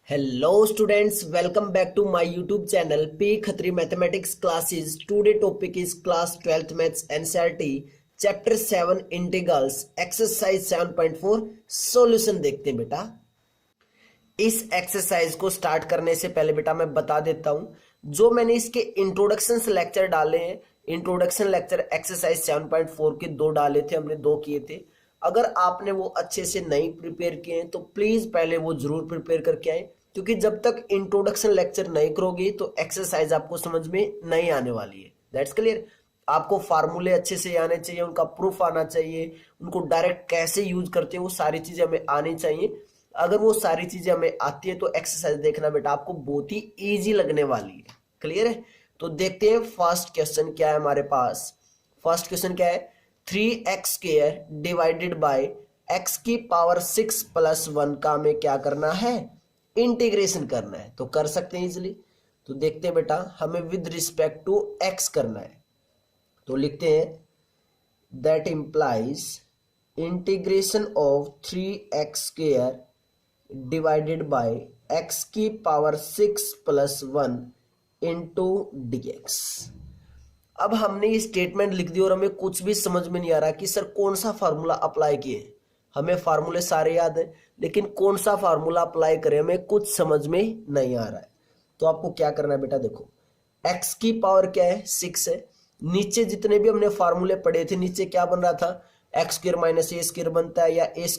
Hello students, welcome back to my YouTube channel P Khatri Mathematics Classes. Today topic is class 12th Maths NCERT Chapter 7 Integrals Exercise 7.4 Solution देखते हैं बेटा। इस exercise को start करने से पहले बेटा मैं बता देता हूं जो मैंने इसके इंट्रोडक्शन लेक्चर डाले हैं। इंट्रोडक्शन लेक्चर एक्सरसाइज 7.4 के 2 डाले थे, हमने 2 किए थे। अगर आपने वो अच्छे से नहीं प्रिपेयर किए हैं तो प्लीज पहले वो जरूर प्रिपेयर करके आए, क्योंकि जब तक इंट्रोडक्शन लेक्चर नहीं करोगे तो एक्सरसाइज आपको समझ में नहीं आने वाली है। That's clear. आपको फार्मूले अच्छे से आने चाहिए, उनका प्रूफ आना चाहिए, उनको डायरेक्ट कैसे यूज करते हैं वो सारी चीजें हमें आनी चाहिए। अगर वो सारी चीजें हमें आती है तो एक्सरसाइज देखना बेटा आपको बहुत ही इजी लगने वाली है। क्लियर है? तो देखते हैं फर्स्ट क्वेश्चन क्या है हमारे पास। फर्स्ट क्वेश्चन क्या है, 3x² डिवाइडेड बाय x की पावर 6 + 1 का हमें क्या करना है, इंटीग्रेशन करना है। तो कर सकते हैं इजिली। तो देखते हैं बेटा, हमें विद रिस्पेक्ट टू x करना है। तो लिखते हैं that implies integration of 3x² divided by x की पावर 6 + 1 इंटू dx। अब हमने ये स्टेटमेंट लिख दी और हमें कुछ भी समझ में नहीं आ रहा कि सर कौन सा फार्मूला अप्लाई किए। हमें फार्मूले सारे याद है लेकिन कौन सा फार्मूला अप्लाई करें हमें कुछ समझ में नहीं आ रहा है। तो आपको क्या करना है बेटा, देखो x की पावर क्या है, 6 है। नीचे जितने भी हमने फार्मूले पढ़े थे नीचे क्या बन रहा था, x² - a² बनता है, या a² -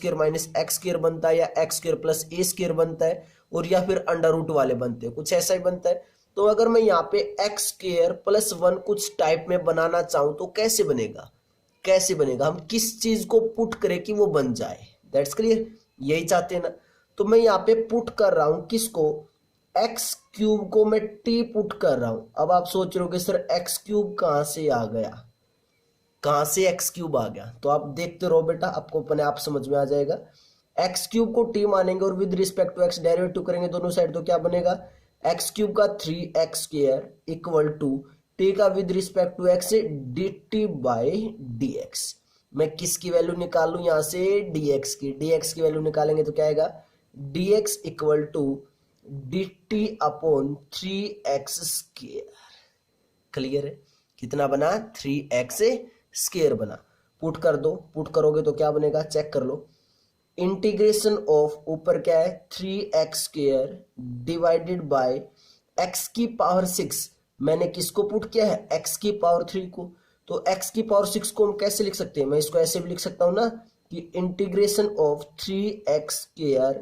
x² बनता है, या x² + a² बनता है, और या फिर अंडर रूट वाले बनते हैं, कुछ ऐसा ही बनता है। तो अगर मैं यहाँ पे x² + 1 कुछ टाइप में बनाना चाहूं तो कैसे बनेगा, कैसे बनेगा, हम किस चीज को पुट करें कि वो बन जाए। दैट्स क्लियर, यही चाहते हैं ना। तो मैं यहाँ पे पुट कर रहा हूं किसको, x³ को मैं t पुट कर रहा हूं। अब आप सोच रहे हो कि सर x³ कहां से आ गया, कहां से x³ आ गया। तो आप देखते रहो बेटा, आपको अपने आप समझ में आ जाएगा। x³ को t मानेंगे और with respect to x derivative करेंगे दोनों साइड, तो क्या बनेगा, x³ का 3x² इक्वल टू t का with respect to x dt/dx। मैं किसकी वैल्यू निकालूं यहां से, dx की वैल्यू निकालेंगे तो क्या आएगा, dx equal to dt/3x²। Clear है? कितना बना, 3x² बना। पुट कर दो, पुट करोगे तो क्या बनेगा, चेक कर लो। इंटीग्रेशन ऑफ ऊपर क्या है, 3x² डिवाइडेड बाय x की पावर 6। मैंने किसको पुट किया है, x की पावर 3 को। तो x की पावर 6 को हम कैसे लिख सकते हैं, मैं इसको ऐसे भी लिख सकता हूं ना कि integration of 3x²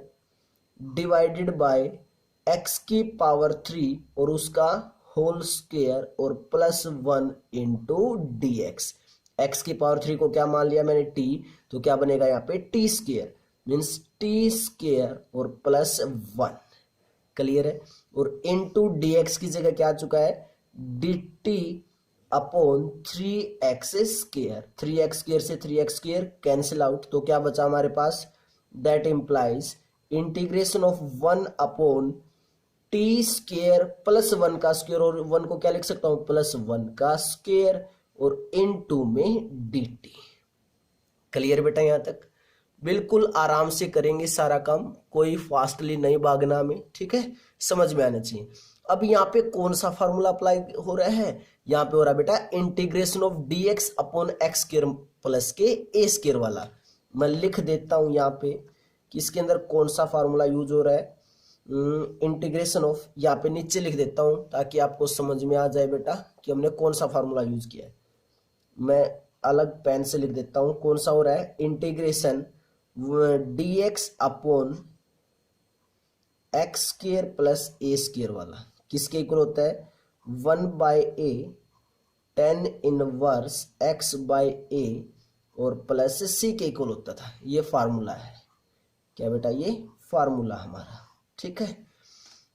divided by x की पावर 3 और उसका होल स्क्वायर और +1 इंटू dx। x की पावर 3 को क्या मान लिया मैंने, t, तो क्या बनेगा यहाँ पे t² मीन्स t² और +1। क्लियर है? और इंटू dx की जगह क्या आ चुका है, dt/3x²। 3x² से 3x² कैंसिल आउट, तो क्या बचा हमारे पास, that implies integration of 1/t² +1 का स्क्वायर, और 1 को क्या लिख सकता हूं, +1 का स्क्वायर, और इनटू में dt। क्लियर बेटा? यहां तक बिल्कुल आराम से करेंगे सारा काम, कोई फास्टली नहीं भागना हमें, ठीक है, समझ में आना चाहिए। अब यहाँ पे कौन सा फार्मूला अप्लाई हो रहा है, यहाँ पे हो रहा है बेटा इंटीग्रेशन ऑफ dx/x² + a² वाला। मैं लिख देता हूं यहाँ पे कि इसके अंदर कौन सा फार्मूला यूज हो रहा है। इंटीग्रेशन ऑफ, यहाँ पे नीचे लिख देता हूं ताकि आपको समझ में आ जाए बेटा कि हमने कौन सा फार्मूला यूज किया है। मैं अलग पेन से लिख देता हूं कौन सा हो रहा है, इंटीग्रेशन dx/x² + a² वाला। किसके इक्वल होता है, 1/a tan इनवर्स x/a और प्लस c के इक्वल होता था। ये फार्मूला है क्या बेटा, ये फार्मूला हमारा, ठीक है।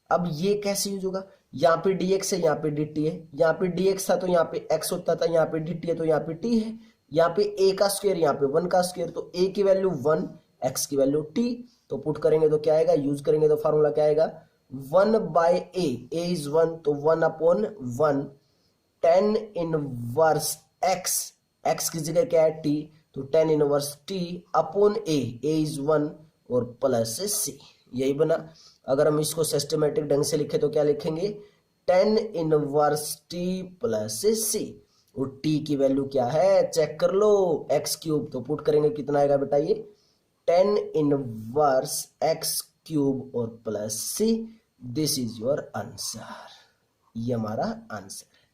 अब ये कैसे यूज होगा, यहाँ पे dx है, यहाँ पे dt है। यहाँ पे dx था तो यहाँ पे x होता था, यहाँ पे dt है तो यहाँ पे t है। यहाँ पे a का स्क्वायर, यहाँ पे 1 का स्क्वायर, तो a की वैल्यू 1, x की वैल्यू t। तो पुट करेंगे तो क्या आएगा, यूज करेंगे तो फार्मूला क्या आएगा, 1/a, a इज 1 तो 1/1 tan इनवर्स x की जगह क्या है t, तो tan inverse t/a, a is 1 और प्लस c, यही बना। अगर हम इसको सिस्टमेटिक ढंग से लिखे तो क्या लिखेंगे, 10 इनवर्स टी प्लस सी। और टी की वैल्यू क्या है चेक कर लो, एक्स क्यूब, तो पुट करेंगे कितना आएगा बेटा ये 10 इनवर्स एक्स क्यूब और plus c. This is your answer, ये हमारा आंसर है।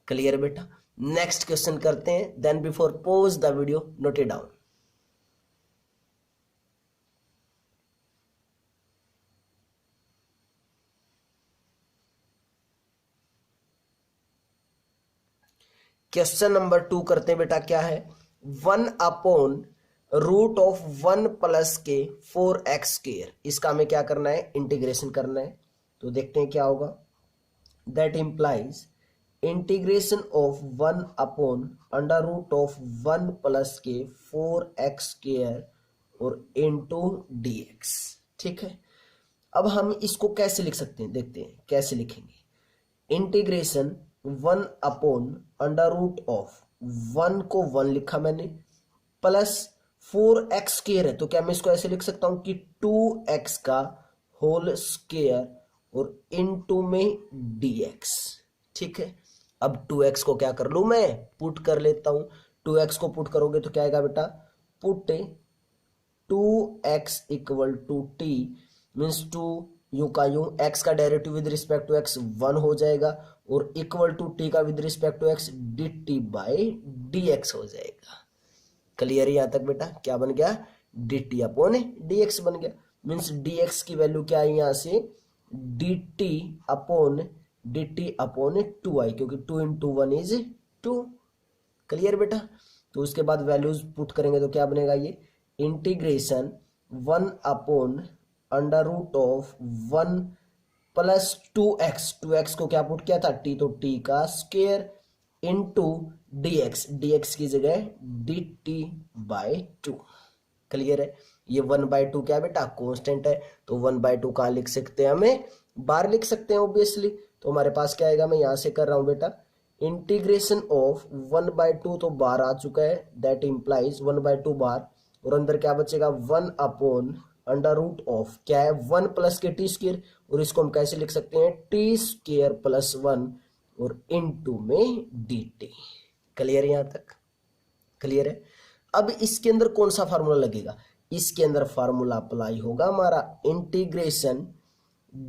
क्लियर बेटा। नेक्स्ट क्वेश्चन करते हैं, then before pause the video note it down. Question number 2 करते हैं बेटा, क्या है 1/√1 प्लस के 4x²। इसका हमें क्या करना है, इंटीग्रेशन करना है। तो देखते हैं क्या होगा। That implies integration of 1/√1 plus के 4x² और इंटू dx। ठीक है, अब हम इसको कैसे लिख सकते हैं, देखते हैं कैसे लिखेंगे। इंटीग्रेशन 1/√1 को 1 लिखा मैंने, प्लस 4x² है, तो क्या मैं इसको ऐसे लिख सकता हूं कि 2x का होल स्क्वायर और इनटू में dx। ठीक है, अब 2x को क्या कर लूं मैं, पुट कर लेता हूं। 2x को पुट करोगे तो क्या आएगा बेटा, put 2x equal to t means 2 u का यू, x का derivative with respect to x 1 हो जाएगा और इक्वल टू t का with respect to x dt by dx हो जाएगा। क्लियर यहां तक बेटा, क्या बन गया dt अपॉन dx बन गया। मीन्स dx की वैल्यू क्या है यहां से dt अपॉन 2i, क्योंकि 2 इंटू 1 इज 2। क्लियर बेटा। तो उसके बाद वैल्यूज पुट करेंगे तो क्या बनेगा ये इंटीग्रेशन 1/√1 प्लस 2x को क्या पुट किया था t, तो t का स्क्वायर इंटू dx की जगह dt बाई 2। क्लियर है। ये 1/2 क्या बेटा कांस्टेंट है, तो 1/2 कहाँ लिख सकते हैं, हमें बाहर लिख सकते हैं ऑब्वियसली। तो हमारे पास क्या आएगा, मैं यहां से कर रहा हूं बेटा इंटीग्रेशन ऑफ 1/2, तो बाहर आ चुका है, दैट इंप्लाइज 1/2 बाहर, और अंदर क्या बचेगा 1/√ऑफ क्या है 1 प्लस के t², और इसको हम कैसे लिख सकते हैं t² प्लस 1 और इनटू में dt। क्लियर यहां तक, क्लियर है। अब इसके अंदर कौन सा फार्मूला लगेगा, इसके अंदर फार्मूला अप्लाई होगा हमारा integration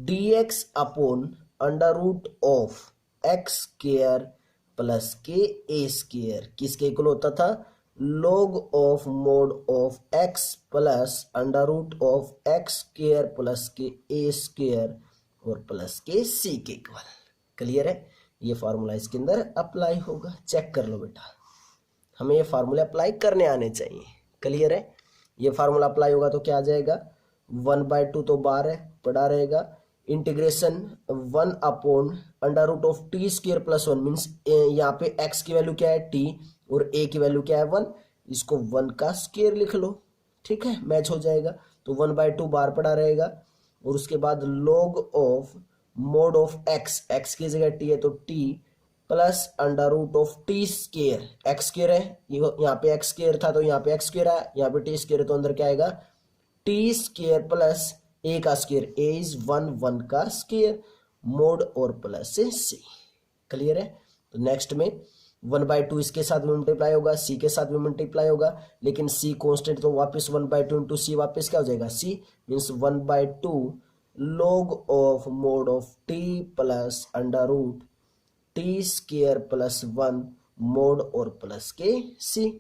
dx upon √of x² plus के a², किसके इक्वल होता था log of mod of x plus √of x² plus के a² और प्लस के c के इक्वल। क्लियर है, ये फार्मूला इसके अंदर अप्लाई होगा, चेक कर लो बेटा, हमें ये फार्मूला अप्लाई करने आने चाहिए। क्लियर है, ये फार्मूला अप्लाई होगा तो क्या आ जाएगा 1/2 तो बाहर है पड़ा रहेगा, इंटीग्रेशन 1/√ऑफ t² प्लस 1 मीन्स यहाँ पे x की वैल्यू क्या है t और a की वैल्यू क्या है 1, इसको 1 का स्क्वायर लिख लो। ठीक है, मैच हो जाएगा। तो 1/2 बाहर पड़ा रहेगा और उसके बाद log of mod of x की जगह t है तो t plus √of t², x² है, यहाँ पे x² था तो यहाँ पे x² है, यहाँ पे t² है तो अंदर क्या आएगा t² प्लस a का स्क्वायर, a इज 1 का स्क्वायर मोड और प्लस c। क्लियर है। तो नेक्स्ट में 1/2 इसके साथ में मल्टीप्लाई होगा, c के साथ में मल्टीप्लाई होगा, लेकिन c कांस्टेंट तो वापस 1/2 इंटू c वापस क्या हो जाएगा c means 1/2 log of mod of t plus √t² plus 1 mode और प्लस के c।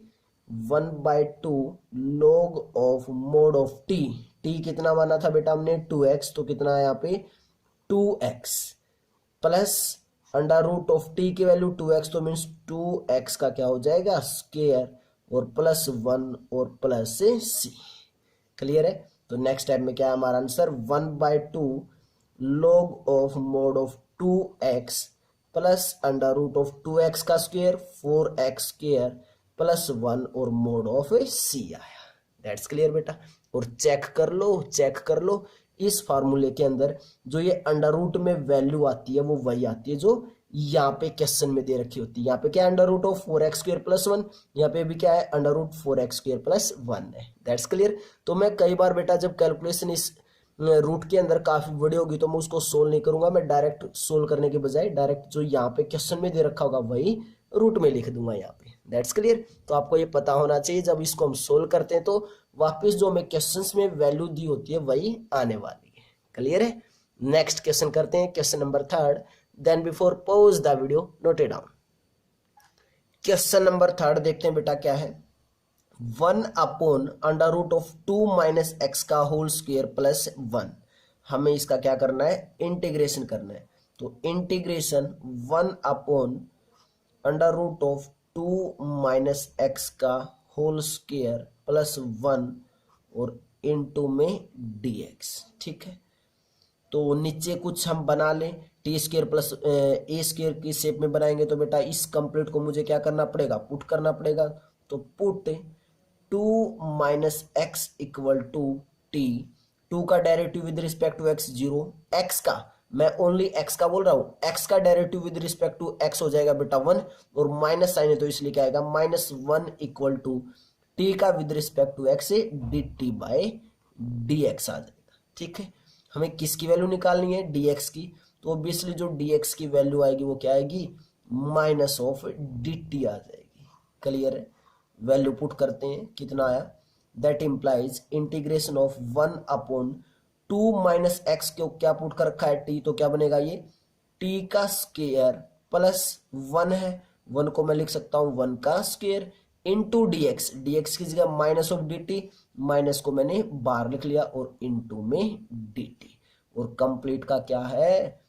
1/2 log of mod of t कितना माना था बेटा हमने 2x, तो कितना है यहाँ पे 2x प्लस √ऑफ t की वैल्यू 2x, तो मीन्स 2x का क्या हो जाएगा स्क्वायर और प्लस 1 और प्लस c। क्लियर है। तो नेक्स्ट टाइम में क्या है हमारा answer 1/2 log of mod of 2x plus √of 2x का स्क्वायर 4x² प्लस 1 और मोड ऑफ c आया। दैट्स क्लियर बेटा। और चेक कर लो इस फार्मूले के अंदर जो ये अंडर में वैल्यू आती है वो वही आती है जो यहाँ पे क्वेश्चन में दे रखी होती है। यहाँ पे क्या है √ऑफ 4x² प्लस 1, यहाँ पे भी क्या है √4x² प्लस 1 है। That's clear. तो मैं कई बार बेटा जब कैलकुलेशन इस रूट के अंदर काफी बड़ी होगी तो मैं उसको सोल्व नहीं करूंगा, मैं डायरेक्ट सोल्व करने के बजाय डायरेक्ट जो यहाँ पे क्वेश्चन में दे रखा होगा वही रूट में लिख दूंगा यहाँ पे। That's clear. तो आपको ये पता होना चाहिए जब इसको हम सोल्व करते हैं तो वापस जो हमें क्वेश्चंस में वैल्यू दी होती है वही आने वाली है। क्लियर है। नेक्स्ट क्वेश्चन करते हैं, question number 3। Then before pause the video note it down. Question number 3 देखते हैं बेटा क्या है। 1/√2 - x का होल स्क्वायर प्लस 1। हमें इसका क्या करना है, इंटीग्रेशन करना है। तो इंटीग्रेशन 1/√2 - x का होल स्क्वायर प्लस 1 और इनटू में dx। ठीक है। तो नीचे कुछ हम बना लें, T square plus a square की शेप में बनाएंगे तो बेटा इस कंप्लीट को मुझे क्या करना पड़ेगा, पुट करना पड़ेगा। तो put 2 - x equal to t. 2 का derivative with respect to x 0, x का मैं ओनली x का बोल रहा हूँ, x का derivative with respect to x हो जाएगा बेटा 1 और माइनस साइन है तो इसलिए क्या आएगा -1 इक्वल टू टी का विद रिस्पेक्ट टू x से dt बाय dx आ जाएगा। ठीक है। हमें किसकी वैल्यू निकालनी है, dx की। तो ऑब्वियसली जो dx की वैल्यू आएगी वो क्या आएगी, -dt आ जाएगी। क्लियर है। वैल्यू पुट करते हैं, कितना आया, that implies integration of 1/2 - x को क्या पुट कर रखा है, t, तो क्या बनेगा ये t का स्क्वायर प्लस 1 है, 1 को मैं लिख सकता हूं 1 का स्क्वायर इंटू dx, dx की जगह -dt, माइनस को मैंने बाहर लिख लिया और इंटू में dt। और कंप्लीट का क्या है,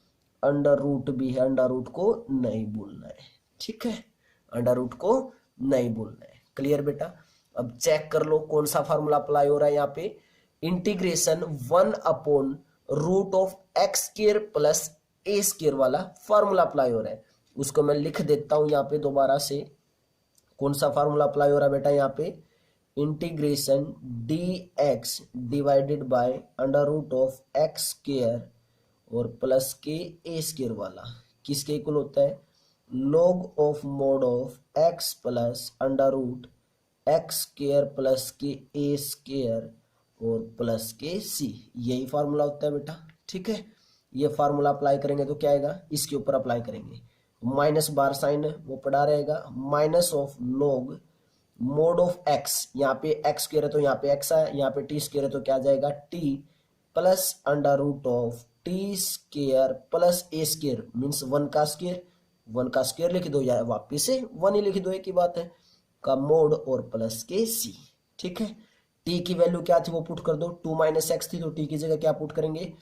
अंडर रूट भी है, अंडर रूट को नहीं भूलना है। ठीक है, अंडर रूट को नहीं भूलना है। क्लियर बेटा। अब चेक कर लो कौन सा फार्मूला अप्लाई हो रहा है यहाँ पे, इंटीग्रेशन 1/√x² प्लस a² वाला फार्मूला अप्लाई हो रहा है। उसको मैं लिख देता हूं यहाँ पे दोबारा से। कौन सा फार्मूला अप्लाई हो रहा है बेटा यहाँ पे, integration dx divided by √x² और प्लस के a² वाला किसके इक्वल होता है, log of mod of x plus √x² plus के a² और प्लस के c। यही फार्मूला होता है बेटा। ठीक है। ये फार्मूला अप्लाई करेंगे तो क्या आएगा, इसके ऊपर अप्लाई करेंगे, माइनस बार साइन वो पड़ा रहेगा, minus of log mode of x, यहाँ पे x² है तो यहाँ पे x है, यहाँ पे t² है तो क्या आ जाएगा t plus √t² plus a² means 1 का स्क्वायर, 1 का स्क्वायर लिख दो या वापिस से 1 ही लिख दो, एक ही बात है, का मोड और प्लस के c। ठीक है। t की वैल्यू क्या थी वो पुट कर दो, 2 - x थी तो t की जगह क्या पुट करेंगे,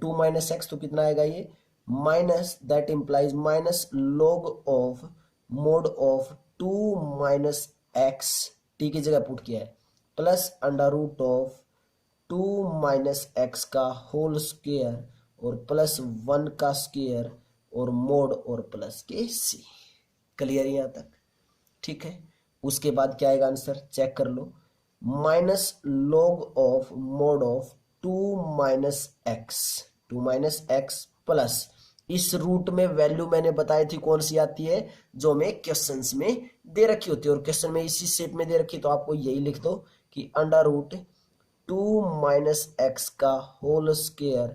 2 - x तो कितना आएगा ये, minus that implies minus log of mod of 2 - x, t की जगह पुट किया है, प्लस √2 - x का होल स्क्वायर और प्लस 1 का स्क्वायर और मोड और प्लस के c। क्लियर यहाँ तक। ठीक है। उसके बाद क्या आएगा आंसर, चेक कर लो, minus log of mod of 2 - x plus इस रूट में वैल्यू मैंने बताई थी कौन सी आती है, जो हमें क्वेश्चंस में दे रखी होती है और क्वेश्चन में इसी शेप में दे रखी, तो आपको यही लिख दो कि √2 - x का होल स्क्वायर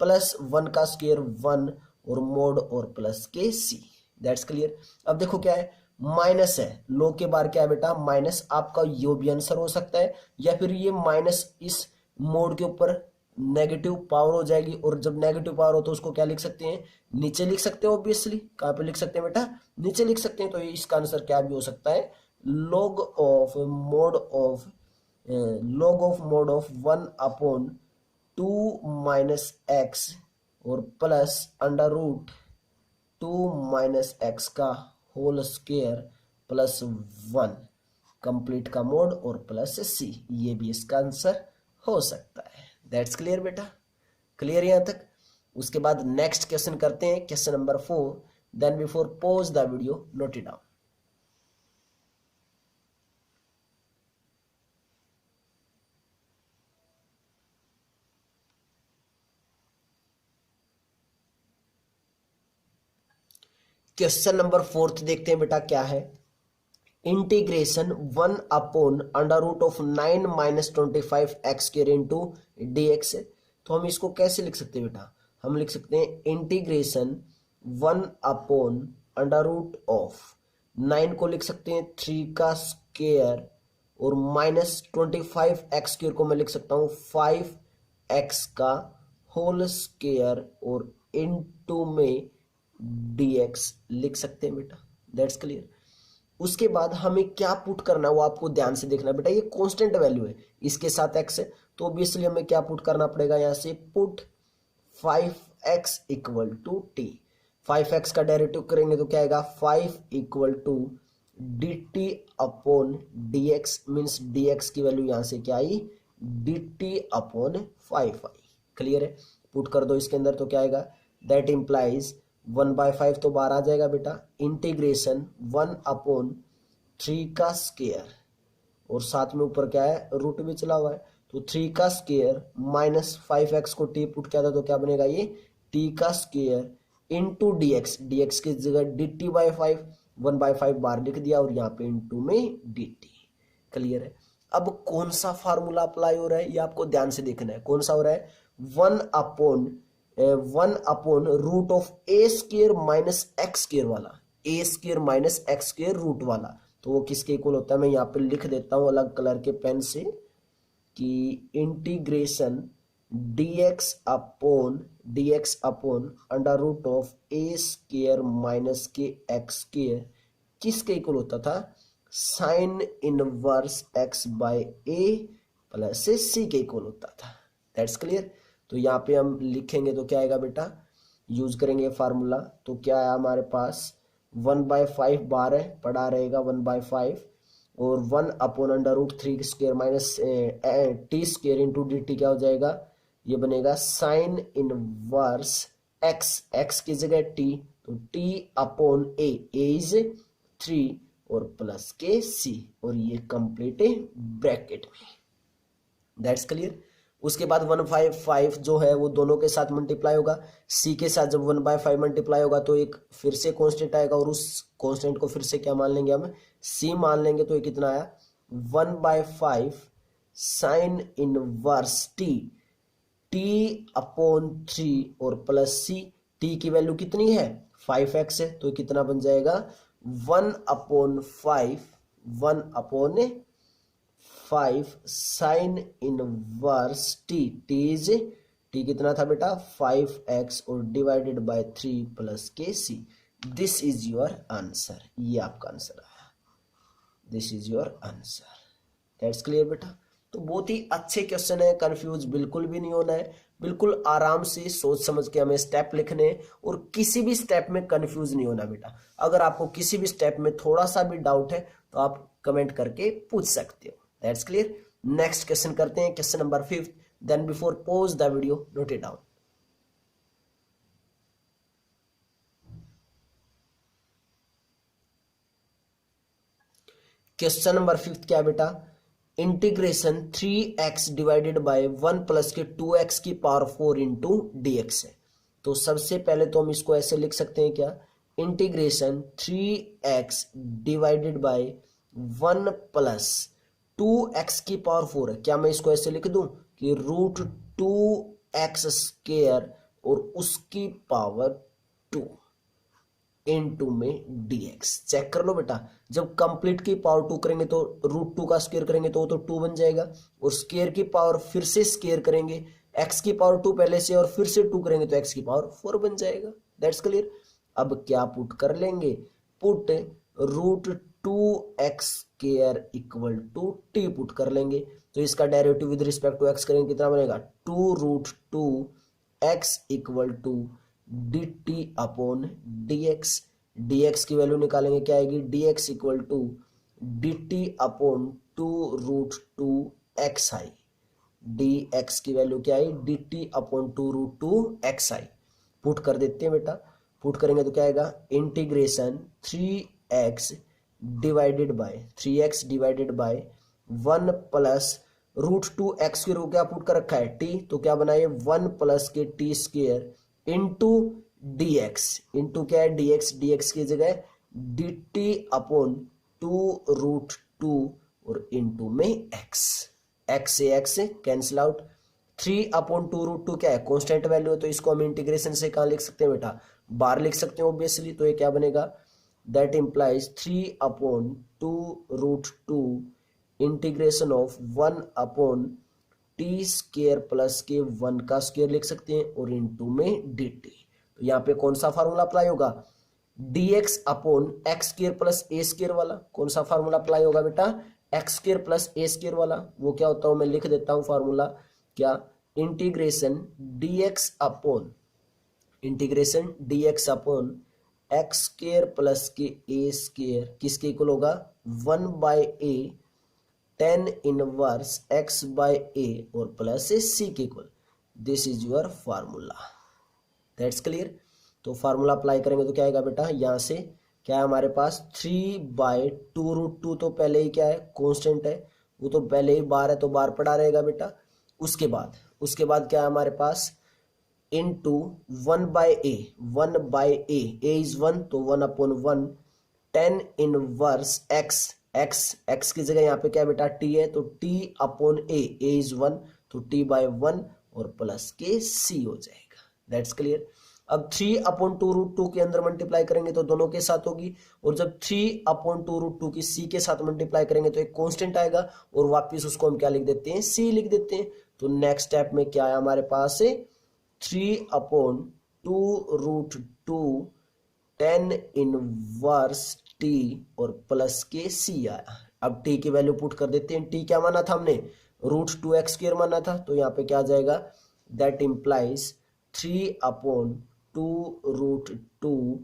प्लस 1 का स्क्वायर 1 और मोड और प्लस के c। That's clear. अब देखो क्या है, माइनस है, लो के बार क्या है बेटा माइनस, आपका यो भी आंसर हो सकता है या फिर ये माइनस इस मोड के ऊपर नेगेटिव पावर हो जाएगी, और जब नेगेटिव पावर हो तो उसको क्या लिख सकते हैं, नीचे लिख सकते हैं। ऑब्वियसली कहाँ पे लिख सकते हैं बेटा, नीचे लिख सकते हैं। तो इसका आंसर क्या भी हो सकता है, log of mod of 1/2 - x और प्लस √2 - x का होल स्क्वायर प्लस 1 कंप्लीट का मोड और प्लस c। ये भी इसका आंसर हो सकता है। दैट्स क्लियर बेटा। क्लियर यहाँ तक। उसके बाद नेक्स्ट क्वेश्चन करते हैं, question number 4। Then before pause the video note it down. Question number 4 देखते हैं बेटा क्या है, इंटीग्रेशन 1/√9 - 25 x² इंटू dx। तो हम इसको कैसे लिख सकते हैं बेटा, हम लिख सकते हैं इंटीग्रेशन 1/√ऑफ 9 को लिख सकते हैं 3 का स्क्वायर और -25x² को मैं लिख सकता हूँ 5x का होल स्क्वायर और इनटू में dx लिख सकते हैं बेटा। That's clear. उसके बाद हमें क्या पुट करना है वो आपको ध्यान से देखना बेटा। ये कांस्टेंट वैल्यू है, इसके साथ x है, तो ऑब्वियसली हमें क्या पुट करना पड़ेगा, यहाँ से पुट 5x = t। 5x का डेरिवेटिव करेंगे तो क्या आएगा, 5 = dt upon dx, means dx की वैल्यू यहाँ से क्या आई, dt अपॉन 5 आई। क्लियर है। पुट कर दो इसके अंदर तो क्या आएगा, दैट इंप्लाइज 1/5 तो बाहर आ जाएगा बेटा, इंटीग्रेशन 1/3 का स्क्वायर और साथ में ऊपर क्या है, रूट भी चला हुआ है, तो 3 का स्क्वायर माइनस 5x को t पुट किया था तो क्या बनेगा, ये t का स्क्वायर इंटू dx, dx की जगह dt/5, 1/5 बाहर लिख दिया और यहाँ पे इंटू में dt। क्लियर है। अब कौन सा फार्मूला अप्लाई हो रहा है ये आपको ध्यान से देखना है। कौन सा हो रहा है, 1/√(a² माइनस x² वाला, a² माइनस x² रूट वाला, तो वो किसके इक्वल होता है, मैं यहाँ पे लिख देता हूँ अलग कलर के पेन से कि integration dx upon √(a² minus के x² किसके इक्वल होता था, sine inverse x/a plus c के इक्वल होता था। That's clear. तो यहाँ पे हम लिखेंगे तो क्या आएगा बेटा, यूज करेंगे फार्मूला, तो क्या है हमारे पास 1/5 बार है, पड़ा रहेगा 1/5 और 1/√3² माइनस t² इंटू dt क्या हो जाएगा, ये बनेगा साइन इनवर्स x की जगह t, तो t अपॉन a इज 3 और प्लस के c और ये कंप्लीट ब्रैकेट में। That's clear. उसके बाद 1/5 जो है वो दोनों के साथ मल्टीप्लाई होगा, c के साथ जब 1/5 मल्टीप्लाई होगा तो एक फिर से कांस्टेंट आएगा और उस कांस्टेंट को फिर से क्या मान लेंगे हम, c मान लेंगे, तो ये कितना आया 1/5 साइन इनवर्स t अपॉन 3 और प्लस c, t की वैल्यू कितनी है 5x है, तो कितना बन जाएगा 1/5 sine inverse t is t कितना था बेटा 5x और डिवाइडेड बाय 3 प्लस के सी। दिस इज योर आंसर, ये आपका आंसर आया, this is your answer. That's clear बेटा। तो बहुत ही अच्छे क्वेश्चन है, कंफ्यूज बिल्कुल भी नहीं होना है, बिल्कुल आराम से सोच समझ के हमें स्टेप लिखने हैं और किसी भी स्टेप में कंफ्यूज नहीं होना बेटा। अगर आपको किसी भी स्टेप में थोड़ा सा भी डाउट है तो आप कमेंट करके पूछ सकते हो। That's clear. नेक्स्ट क्वेश्चन करते हैं, question number 5। Then before pause the video note it down. Question number 5 क्या है बेटा, integration 3x divided by 1 plus के 2x की पावर 4 इंटू dx है। तो सबसे पहले तो हम इसको ऐसे लिख सकते हैं क्या, integration 3x divided by 1 plus 2x की पावर 4 है। क्या मैं इसको ऐसे लिख दूं कि √2x² और उसकी पावर 2 इनटू में dx। चेक कर लो बेटा, जब कंप्लीट की पावर 2 करेंगे तो √2 का स्क्वायर करेंगे तो वो तो 2 बन जाएगा, और स्क्वायर की पावर फिर से स्क्वायर करेंगे, x की पावर 2 पहले से और फिर से 2 करेंगे तो x की पावर 4 बन जाएगा। That's clear. अब क्या पुट कर लेंगे, पुट √2x² = t पुट कर लेंगे, तो इसका derivative with respect to x करेंगे, कितना बनेगा 2√2x = dt upon dx। dx की वैल्यू निकालेंगे, क्या आएगी, dx = dt upon 2√2xi। dx की वैल्यू क्या आई, dt अपॉन 2√2xi। पुट कर देते हैं बेटा, पुट करेंगे तो क्या आएगा, integration 3x divided by 1 plus √2x की रो क्या पुट कर रखा है t, तो क्या बनाए 1 प्लस के t² इंटू dx, इंटू क्या है dx की जगह dt अपॉन 2√2 और इंटू में x से x कैंसिल आउट, 3/2√2 क्या है, कांस्टेंट वैल्यू है, तो इसको हम इंटीग्रेशन से कहाँ लिख सकते हैं बेटा, बार लिख सकते हैं ऑब्वियसली। तो ये क्या बनेगा, that implies 3/2√2 integration of 1/t² plus के 1 का स्क्वायर लिख सकते हैं और इनटू में dt। तो यहाँ पे कौन सा फार्मूला अप्लाई होगा, dx/x² प्लस a² वाला। कौन सा फार्मूला अप्लाई होगा बेटा, x² प्लस a² वाला। वो क्या होता है, मैं लिख देता हूं फार्मूला, क्या, इंटीग्रेशन dx/x² प्लस के a² किसके इक्वल होगा, 1/a tan इनवर्स x/a और प्लस c के equal. This is your formula, that's clear. तो फार्मूला अप्लाई करेंगे तो क्या आएगा बेटा, यहाँ से क्या है हमारे पास 3/2√2, तो पहले ही क्या है, कांस्टेंट है, वो तो पहले ही बार है तो बार पड़ा रहेगा बेटा। उसके बाद क्या है हमारे पास, इनटू 1/a इज 1 तो 1/1 tan इनवर्स x की जगह यहाँ पे क्या है बेटा, t है, तो t/a इज 1 तो t/1 और प्लस के c हो जाएगा, दैट्स क्लियर। अब 3/2√2 के अंदर मल्टीप्लाई करेंगे तो दोनों के साथ होगी, और जब 3/2√2 की c के साथ मल्टीप्लाई करेंगे तो एक कांस्टेंट आएगा और वापस उसको हम क्या लिख देते हैं, c लिख देते हैं। तो नेक्स्ट स्टेप में क्या है हमारे पास, 3/2√2 tan इनवर्स t और प्लस के c आया। अब t की वैल्यू पुट कर देते हैं, t क्या माना था हमने, √2x² माना था, तो यहाँ पे क्या आ जाएगा, that implies 3/2√2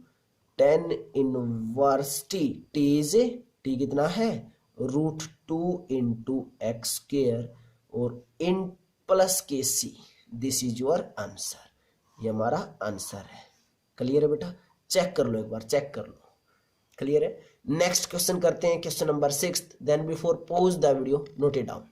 tan inverse t, t कितना है, √2 इंटू x² और इन प्लस के c। This is your answer, ये हमारा आंसर है। क्लियर है बेटा, चेक कर लो, एक बार चेक कर लो, क्लियर है। नेक्स्ट क्वेश्चन करते हैं, question number 6। Then before pause the video, note it down.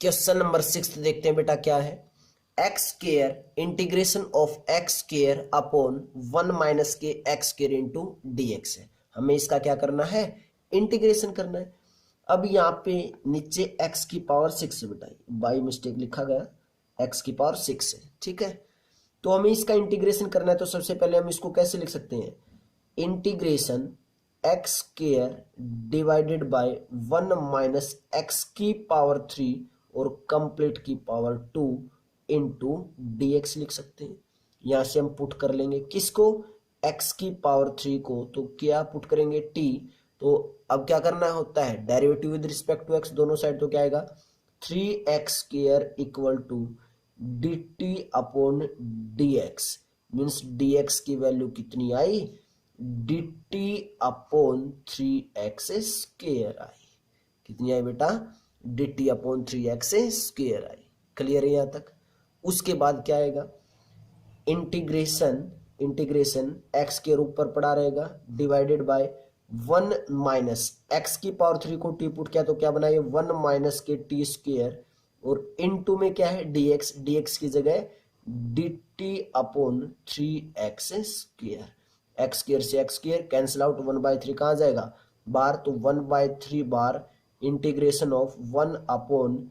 Question number 6 देखते हैं बेटा, क्या है, x² integration of x² upon 1 minus के x² इंटू dx है। हमें इसका क्या करना है, इंटीग्रेशन करना है। अब यहाँ पे नीचे x की पावर 6 बेटा, बाई मिस्टेक लिखा गया, x की पावर 6 है, ठीक है। तो हमें इसका इंटीग्रेशन करना है, तो सबसे पहले हम इसको कैसे लिख सकते हैं, integration x² divided by 1 minus x की पावर 3 और कंप्लीट की पावर 2 इंटू dx लिख सकते हैं। यहां से हम पुट कर लेंगे किसको, x की पावर 3 को, तो क्या पुट करेंगे, t। तो अब क्या करना होता है, derivative with respect to x दोनों साइड, तो क्या आएगा, 3x² equal to dt upon dx, means dx की वैल्यू कितनी आई, dt अपॉन 3x² आई। कितनी आई बेटा, dt अपॉन 3x² आई। क्लियर है यहां तक। उसके बाद क्या आएगा, इंटीग्रेशन x के ऊपर पड़ा रहेगा डिवाइडेड बाय 1 माइनस x की पावर 3 को t पुट किया तो क्या बना, ये 1 माइनस के t² और इनटू में क्या है, dx की जगह dt अपॉन 3x²। x² से x² कैंसिल आउट, 1/3 कहाँ जाएगा, बार, तो 1/3 बार इंटीग्रेशन ऑफ 1 अपॉन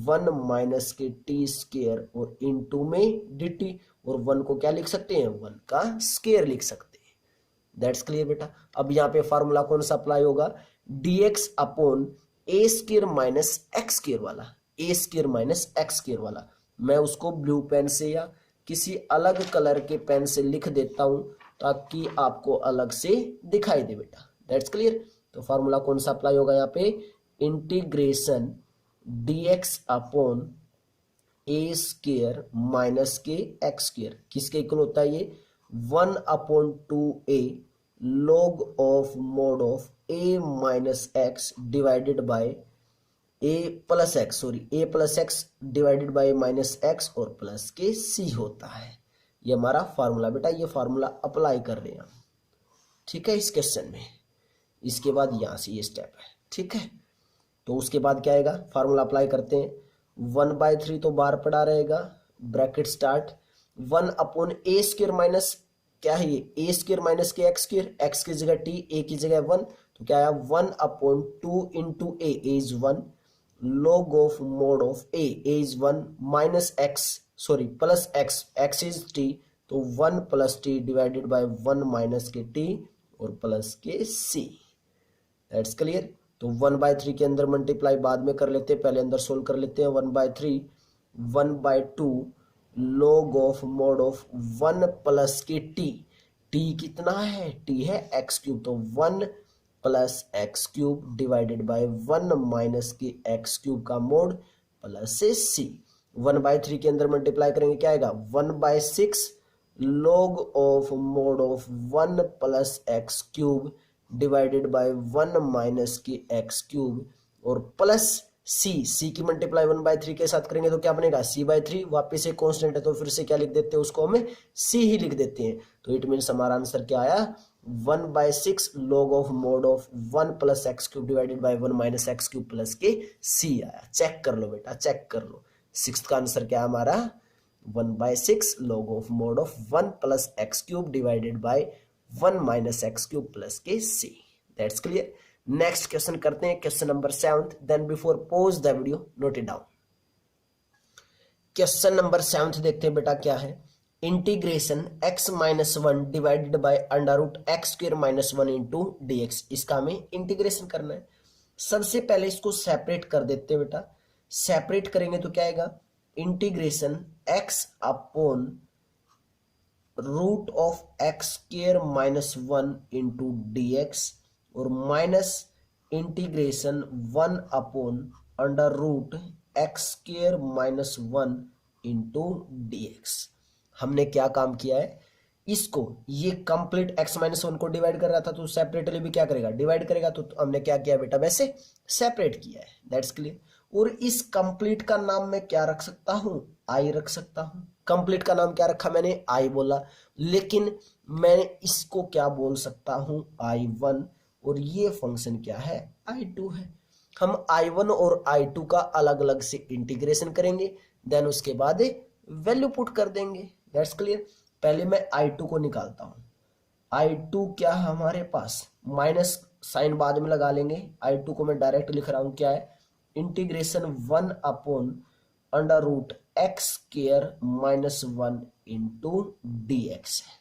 1 माइनस के t² और इनटू में dt, और 1 को क्या लिख सकते हैं, 1 का स्क्वायर लिख सकते हैं। दैट्स क्लियर बेटा। अब यहाँ पे फार्मूला कौन सा अप्लाई होगा, dx upon a² minus x² वाला, a² माइनस x² वाला। मैं उसको ब्लू पेन से या किसी अलग कलर के पेन से लिख देता हूं ताकि आपको अलग से दिखाई दे बेटा। That's clear. तो फार्मूला कौन सा अप्लाई होगा यहाँ पे, integration dx upon a² minus के x², किसके इक्वल होता है ये, 1/2a log of mod of a minus x divided by a plus x divided by minus x और प्लस के c होता है। ये हमारा फार्मूला बेटा, ये फार्मूला अप्लाई कर रहे हैं हम, ठीक है, इस क्वेश्चन में। इसके बाद यहां से ये स्टेप है, ठीक है। तो उसके बाद क्या आएगा, फार्मूला अप्लाई करते हैं, 1/3 तो बार पड़ा रहेगा, bracket start, 1 upon a² minus क्या है ये ए स्क्र माइनस के एक्स की जगह टी, ए की जगह 1, तो क्या आया 1/2 into A is 1 log of mod of a is 1 minus x sorry plus x is t, तो 1 plus T divided by 1 minus के टी और प्लस के c। That's clear. तो 1/3 के अंदर मल्टीप्लाई बाद में कर लेते हैं, पहले अंदर सोल्व कर लेते हैं। 1/3 1/2 log of mod of 1 plus के t कितना है, t है x3, तो 1 plus x3 divided by 1 minus के x3 का मोड प्लस से c। 1/3 के अंदर मल्टीप्लाई करेंगे क्या आएगा 1/6 log of mod of 1 plus x3 divided by 1 minus के x3 और प्लस c की मल्टीप्लाई 1/3 के साथ करेंगे तो क्या बनेगा c/3, वापिस से कांस्टेंट है तो फिर से क्या लिख देते हैं उसको, हमें c ही लिख देते हैं। तो इट मीन्स हमारा आंसर क्या आया 1/6 log of mod of 1 plus x3 divided by 1 minus x3 plus के c आया। चेक कर लो बेटा, चेक कर लो। सिक्स्थ का आंसर क्या है हमारा 1/6 log of mod of 1 plus x3 divided by 1 minus x3 plus के c। That's clear. Next question करते हैं, question number 7। Then before pause the video note it down. Question number 7 देखते हैं बेटा क्या है। Integration x-1 divided by √x² - 1 into dx। इसका हमें इंटीग्रेशन करना है। सबसे पहले इसको सेपरेट कर देते हैं बेटा। सेपरेट करेंगे तो क्या आएगा integration x upon √x² - 1 into dx और minus integration 1 upon √x² - 1 into dx। हमने क्या काम किया है, इसको ये कंप्लीट x-1 को डिवाइड कर रहा था तो सेपरेटली भी क्या करेगा डिवाइड करेगा, तो हमने क्या किया बेटा वैसे सेपरेट किया है। That's clear. और इस कंप्लीट का नाम मैं क्या रख सकता हूं, आई रख सकता हूं। कंप्लीट का नाम क्या रखा मैंने, आई बोला, लेकिन मैं इसको क्या बोल सकता हूं I1 और ये फंक्शन क्या है I2 है। हम I1 और I2 का अलग अलग से इंटीग्रेशन करेंगे, देन उसके बाद वैल्यू पुट कर देंगे। That's clear. पहले मैं I2 को निकालता हूं। I2 क्या है हमारे पास, माइनस साइन बाद में लगा लेंगे। I2 को मैं डायरेक्ट लिख रहा हूं, क्या है integration 1 upon √x² - 1 into dx है।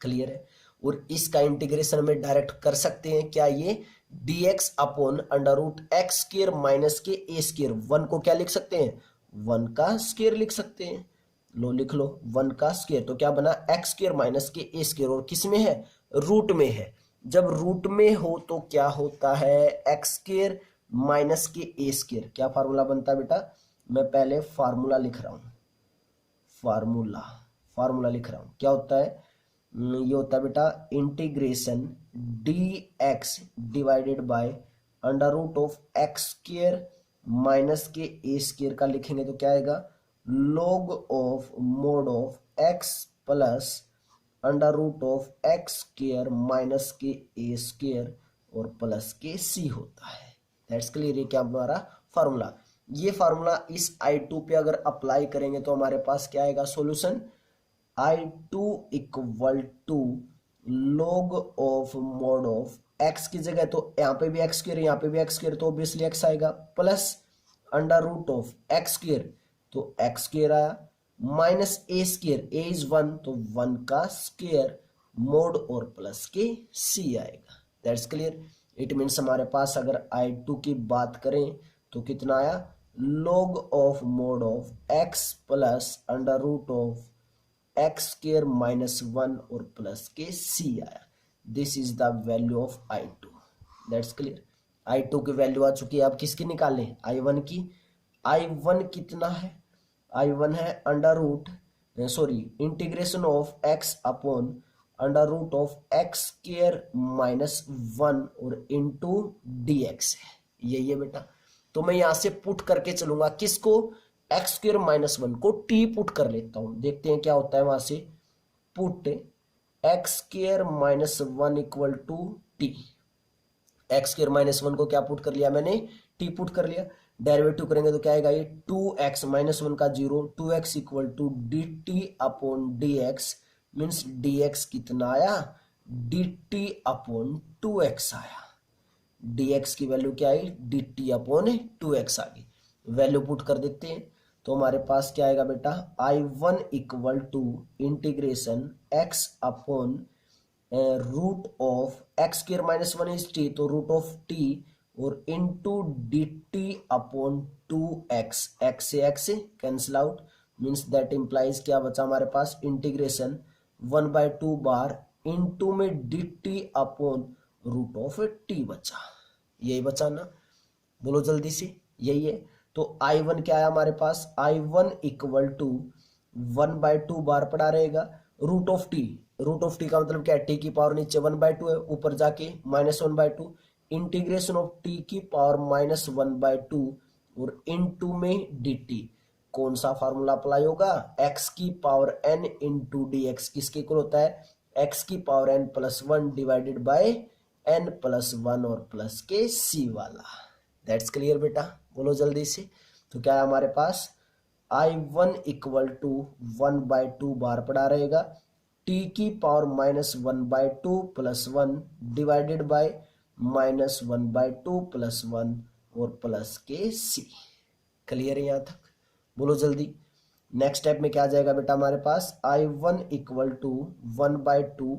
क्लियर है। और इसका इंटीग्रेशन में डायरेक्ट कर सकते हैं, क्या ये dx अपॉन √x² माइनस के a²। 1 को क्या लिख सकते हैं 1 का स्क्वायर लिख सकते हैं। लो लिख लो 1 का स्क्वायर, तो क्या बना x² माइनस के a²। और किस में है, रूट में है। जब रूट में हो तो क्या होता है x² माइनस के a²। क्या फार्मूला बनता है बेटा, मैं पहले फार्मूला लिख रहा हूं। फार्मूला लिख रहा हूं, क्या होता है ये होता है बेटा integration dx divided by √x² minus के a² का लिखेंगे तो क्या आएगा log of mod of x plus √x² minus के a² और प्लस के c होता है। That's clear. ये क्या हमारा फार्मूला, ये फार्मूला इस I2 पे अगर अप्लाई करेंगे तो हमारे पास क्या आएगा solution I2 equal to log of mod of x की जगह तो यहाँ पे भी x² यहाँ पे भी x² तो ऑब्वियसली x आएगा, प्लस √x² तो x² आया, माइनस a² a इज 1 तो 1 का स्क्वायर मोड और प्लस के c आएगा। That's clear. इट मीन्स हमारे पास अगर I2 की बात करें तो कितना आया log of mod of x plus √x² - 1 और प्लस के c आया। This is the value of I2। That's clear. I2 की वैल्यू आ चुकी है। अब किसकी निकालें I1 की। I1 कितना है, I1 है integration of x upon √x² - 1 और इंटू dx है, यही है बेटा। तो मैं यहां से पुट करके चलूंगा किसको x² - 1 को t पुट कर लेता हूं, देखते हैं क्या होता है। वहां से put x² - 1 equal to t। x² - 1 को क्या पुट कर लिया मैंने, t पुट कर लिया। डेरिवेटिव करेंगे तो क्या आएगा ये 2x - 1 का 0, 2x equal to dt upon dx means dx कितना आया, dt अपॉन 2x आया। dx की वैल्यू क्या आई, dt अपॉन 2x आ गई। वैल्यू पुट कर देते हैं तो हमारे पास क्या आएगा बेटा, I1 equal to integration x upon root of x square minus 1 is t, तो रूट ऑफ टी और into d t upon 2x, x से x cancel out, means that implies क्या बचा हमारे पास, इंटीग्रेशन 1/2 बार इंटू में d t upon root of t बचा। यही बचा ना, बोलो जल्दी से, यही है। तो I1 क्या है हमारे पास, I1 इक्वल टू 1/2 बार पड़ा रहेगा root of t, root of t का मतलब क्या है, टी की पावर नीचे 1/2 है, ऊपर जाके -1/2, इंटीग्रेशन ऑफ टी की पावर -1/2 और इनटू में डी टी। कौन सा फार्मूला अप्लाई होगा, एक्स की power n into D x किसके इक्वल होता है, एक्स की power n plus 1 divided by n plus 1 और प्लस के c वाला। दैट्स क्लियर बेटा, बोलो जल्दी से। तो क्या है हमारे पास, I1 इक्वल टू 1/2 बार पड़ा रहेगा, t की power -1/2 plus 1 divided by -1/2 plus 1 और प्लस के c। क्लियर है यहाँ तक, बोलो जल्दी। नेक्स्ट स्टेप में क्या आ जाएगा बेटा हमारे पास, I1 इक्वल टू 1/2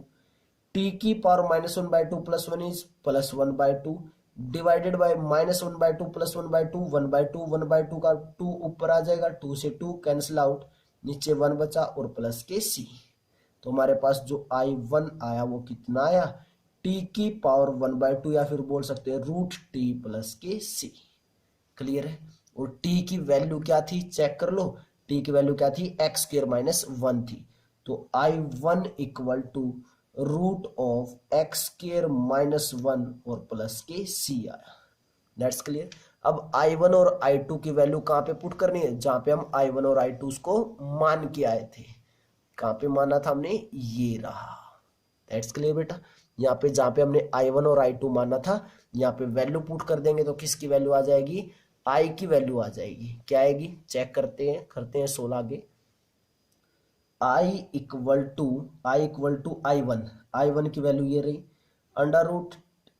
टी की power -1/2 plus 1 is plus 1/2 divided by -1/2 plus 1/2, 1/2 का 2 ऊपर आ जाएगा, 2 से 2 कैंसिल आउट, नीचे 1 बचा और प्लस के c। तो हमारे पास जो I1 आया वो कितना आया, t की पावर 1/2 या फिर बोल सकते हैं रूट टी प्लस के c। क्लियर है। और t की वैल्यू क्या थी, चेक कर लो, t की वैल्यू क्या थी, एक्स स्क्वायर माइनस 1 थी। तो I1 equal to root of x square minus 1 और प्लस के c आया। That's clear. अब I1 और I2 की वैल्यू कहाँ पे पुट करनी है, जहां पे हम I1 और I2 को मान के आए थे। कहाँ पे माना था हमने, ये रहा। दैट्स क्लियर बेटा। यहाँ पे जहां पे हमने I1 और I2 माना था, यहाँ पे वैल्यू पुट कर देंगे तो किसकी वैल्यू आ जाएगी, I की वैल्यू आ जाएगी। क्या आएगी, चेक करते हैं 16 आगे। I इक्वल टू I1 की वैल्यू ये रही, under root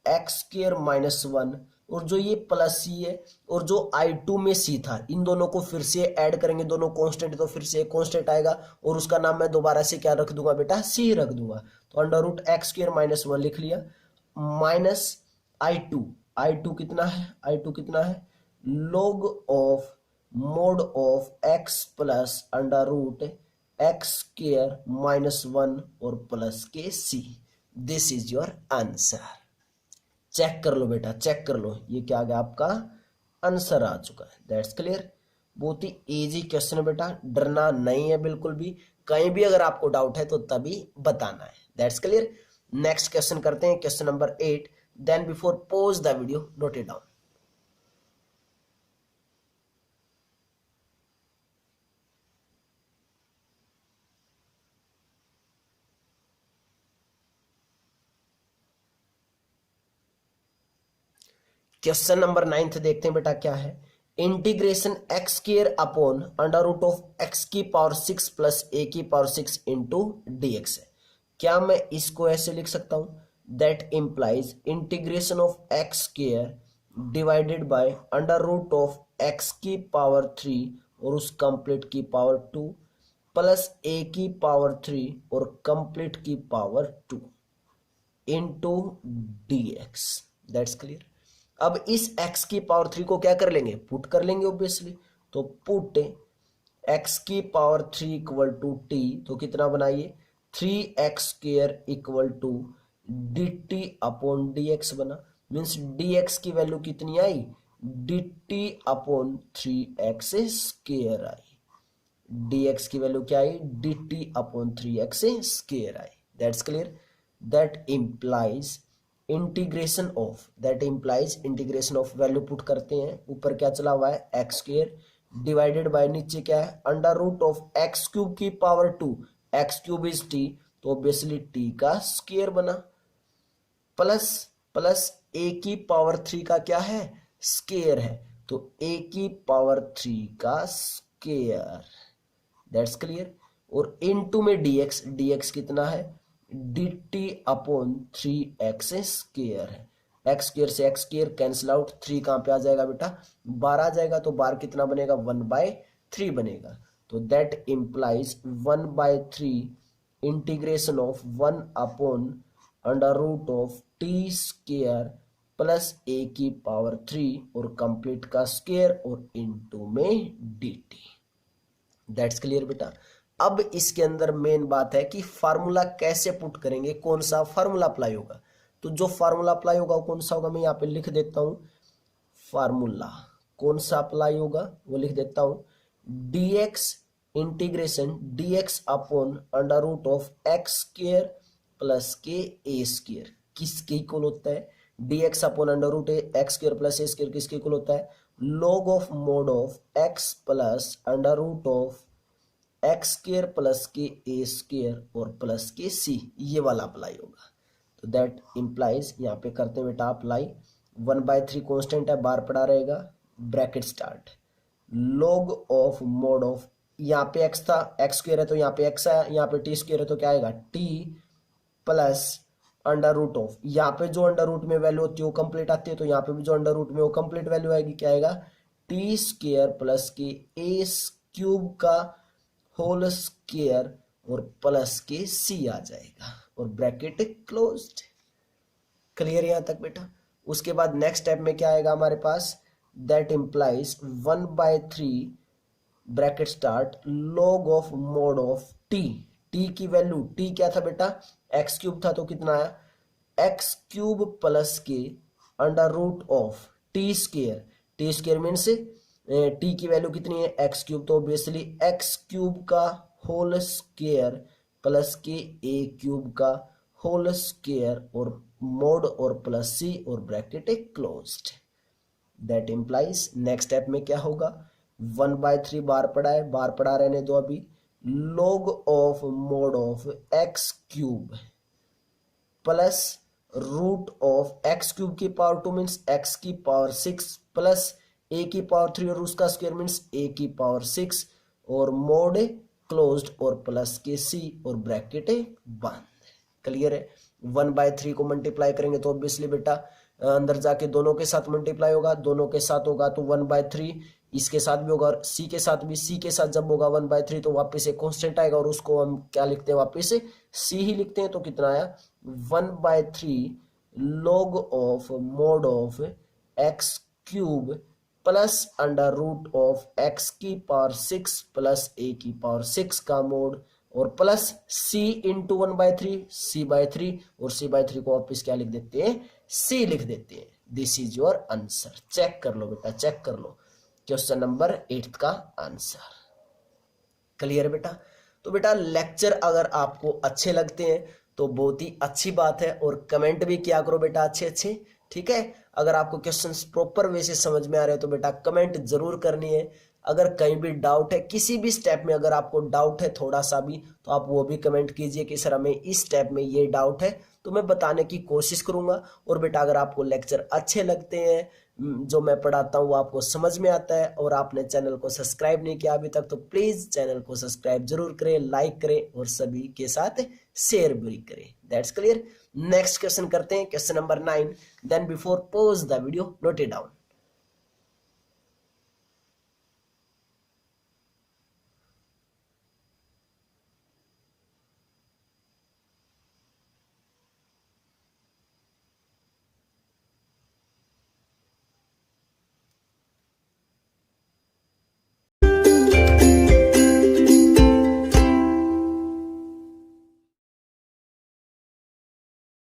x square minus 1 और जो ये प्लस c है और जो I2 में c था, इन दोनों को फिर से ऐड करेंगे, दोनों कांस्टेंट तो फिर से कांस्टेंट आएगा और उसका नाम मैं दोबारा से क्या रख दूंगा बेटा, c रख दूंगा। तो under root x square minus 1 लिख लिया, माइनस I2 कितना है, log of mod of x plus under root x square minus 1 और प्लस के c। This is your answer. Check कर लो बेटा, चेक कर लो, ये क्या आ गया, आपका आंसर आ चुका है। That's clear. बहुत ही इजी क्वेश्चन है बेटा, डरना नहीं है बिल्कुल भी। कहीं भी अगर आपको डाउट है तो तभी बताना है। That's clear. नेक्स्ट क्वेश्चन करते हैं, question number 8। Then before pause the video, note it down. Question number 9 देखते हैं बेटा क्या है, integration x square upon under root of x की पावर 6 प्लस ए की पावर 6 इंटू डी एक्स है। क्या मैं इसको ऐसे लिख सकता हूं, that implies integration of x square divided by under root of x की पावर 3 और उस कंप्लीट की पावर 2 प्लस ए की पावर 3 और कंप्लीट की power 2 into D x. That's clear. अब इस x की पावर 3 को क्या कर लेंगे, पुट कर लेंगे ऑब्वियसली। तो पुट x की पावर 3 इक्वल टू टी, तो कितना बनाइए, 3x square equal to d t upon d x बना। मीन्स डी एक्स की वैल्यू कितनी आई, d t upon 3x square आई। डी एक्स की वैल्यू क्या आई, d t upon 3x square आई। That's clear. That implies integration of value put करते हैं, ऊपर क्या चला हुआ है एक्स स्क्वायर डिवाइडेड बाय नीचे क्या है under root of x cube की power 2, x cube is t तो ऑब्वियसली टी का स्क्वायर बना, प्लस ए की पावर 3 का क्या है स्क्वायर है, तो ए की पावर 3 का स्क्वायर। That's clear. और इनटू में dx, dx कितना है dt अपॉन 3x स्क्वायर है। एक्स स्क्वायर से एक्स स्क्वायर कैंसिल आउट, 3 कहाँ पे आ जाएगा बेटा बार आ जाएगा, तो बार कितना बनेगा 1/3 बनेगा। तो that implies 1/3 integration of 1 upon under root of t square plus a की पावर 3 और कंप्लीट का स्क्वायर और इनटू में dt। दैट्स क्लियर बेटा। अब इसके अंदर मेन बात है कि फार्मूला कैसे पुट करेंगे, कौन सा फार्मूला अप्लाई होगा। तो जो फार्मूला अप्लाई होगा वो कौन सा होगा, मैं यहाँ पे लिख देता हूं। फार्मूला कौन सा अप्लाई होगा वो लिख देता हूं, dx integration dx upon under root of x square plus के ए स्क्वायर किसके इक्वल होता है, dx upon under root x square plus a square किसके इक्वल होता है, log of mod of x plus under root of x square plus के a square और plus के सी, ये वाला अप्लाई होगा। तो दैट इंप्लाइज यहाँ पे करते हैं बेटा अप्लाई, 1/3 कॉन्स्टेंट है बार पड़ा रहेगा, bracket start, log of mod of, यहाँ पे x था एक्स स्क्वायर है तो यहाँ पे x है, यहाँ पे टी स्क्वायर है तो क्या आएगा t plus under root of, यहाँ पे जो अंडर रूट में वैल्यू होती है वो कंप्लीट आती है, तो यहाँ पे भी जो अंडर रूट में वो कंप्लीट वैल्यू आएगी, क्या आएगा टी स्क्वायर प्लस के ए क्यूब का होल स्क्वायर और प्लस के सी आ जाएगा और ब्रैकेट क्लोज्ड। क्लियर यहां तक बेटा। उसके बाद नेक्स्ट स्टेप में क्या आएगा हमारे पास, that implies 1/3 bracket start log of mod of t, t की वैल्यू, टी क्या था बेटा एक्स क्यूब था तो कितना आया एक्स क्यूब प्लस के under root of t square, t square means t की वैल्यू कितनी है एक्स क्यूब, तो ऑब्वियसली एक्स क्यूब का होल स्क्वायर प्लस के ए क्यूब का होल स्क्वायर और मोड और प्लस सी और bracket closed. That implies next step में क्या होगा, 1/3 बार पड़ा है, बार पड़ा रहने दो अभी, log of mod of x cube plus root of x cube की पावर 2 मीन्स एक्स की पावर 6 प्लस ए की पावर 3 और उसका स्क्वायर मीन्स ए की पावर 6 और मोड क्लोज्ड और प्लस के सी और ब्रैकेट बंद। क्लियर है। 1/3 को मल्टीप्लाई करेंगे तो ऑब्वियसली बेटा अंदर जाके दोनों के साथ मल्टीप्लाई होगा, दोनों के साथ होगा तो 1/3 इसके साथ भी होगा और सी के साथ भी, सी के साथ जब होगा 1/3 तो वापस एक कांस्टेंट आएगा और उसको हम क्या लिखते हैं वापस सी ही लिखते हैं, तो कितना आया 1/3 log of mod of x cube plus under root of x की पावर 6 प्लस ए की पावर 6 का मोड और प्लस c इंटू 1/3 c/3 और c/3 को वापस क्या लिख देते हैं c लिख देते हैं। This is your answer. Check कर लो बेटा, चेक कर लो, क्वेश्चन नंबर 8 का आंसर। क्लियर बेटा। तो बेटा लेक्चर अगर आपको अच्छे लगते हैं तो बहुत ही अच्छी बात है और कमेंट भी किया करो बेटा अच्छे अच्छे, ठीक है। अगर आपको क्वेश्चंस प्रॉपर वे से समझ में आ रहे हो तो बेटा कमेंट जरूर करनी है। अगर कहीं भी डाउट है, किसी भी स्टेप में अगर आपको डाउट है थोड़ा सा भी, तो आप वो भी कमेंट कीजिए कि सर हमें इस स्टेप में ये डाउट है, तो मैं बताने की कोशिश करूंगा। और बेटा अगर आपको लेक्चर अच्छे लगते हैं, जो मैं पढ़ाता हूँ वो आपको समझ में आता है और आपने चैनल को सब्सक्राइब नहीं किया अभी तक, तो प्लीज चैनल को सब्सक्राइब जरूर करें, लाइक करें और सभी के साथ शेयर भी करें। That's clear. नेक्स्ट क्वेश्चन करते हैं, question number 9। Then before pause the video note it down.